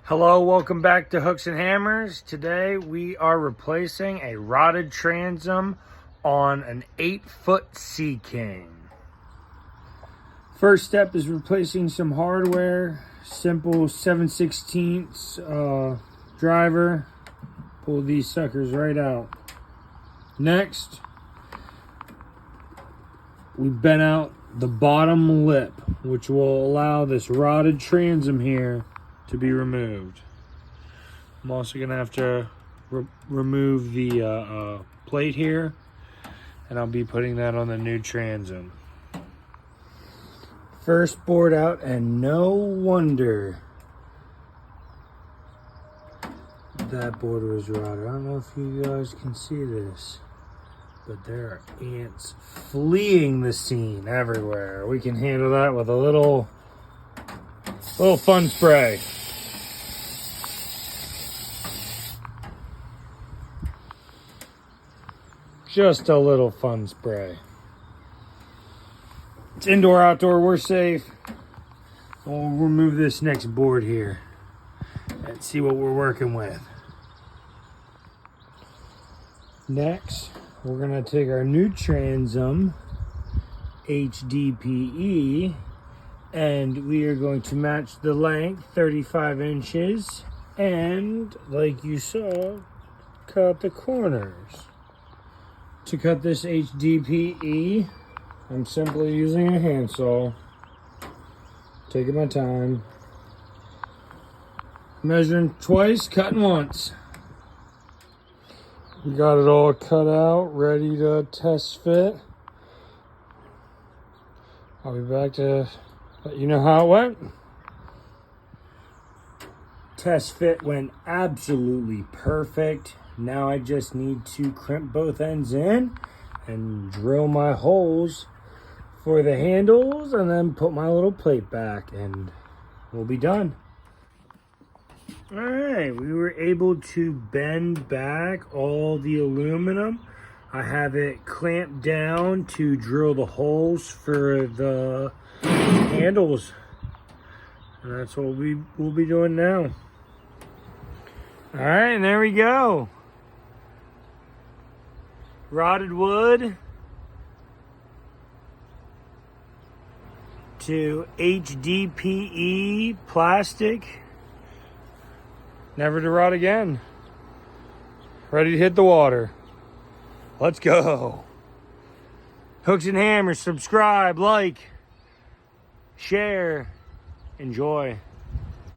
Hello, welcome back to Hooks and Hammers. Today we are replacing a rotted transom on an 8-foot Sea King. First step is replacing some hardware. Simple 7/16 driver. Pull these suckers right out. Next, we bent out the bottom lip, which will allow this rotted transom here to be removed. I'm also gonna have to remove the plate here, and I'll be putting that on the new transom. First board out, and no wonder that board was rotted. I don't know if you guys can see this, but there are ants fleeing the scene everywhere. We can handle that with a little fun spray. Just a little fun spray. It's indoor, outdoor, we're safe. We'll remove this next board here and see what we're working with. Next, we're gonna take our new transom, HDPE, and we are going to match the length, 35 inches, and like you saw, cut the corners. To cut this HDPE, I'm simply using a handsaw, taking my time, measuring twice, cutting once. We got it all cut out, ready to test fit. I'll be back to let you know how it went. Test fit went absolutely perfect. Now I just need to crimp both ends in and drill my holes for the handles and then put my little plate back and we'll be done. All right, we were able to bend back all the aluminum. I have it clamped down to drill the holes for the handles. And that's what we'll be doing now. All right, and there we go. Rotted wood to HDPE plastic. Never to rot again. Ready to hit the water. Let's go. Hooks and Hammers, subscribe, like, share, enjoy.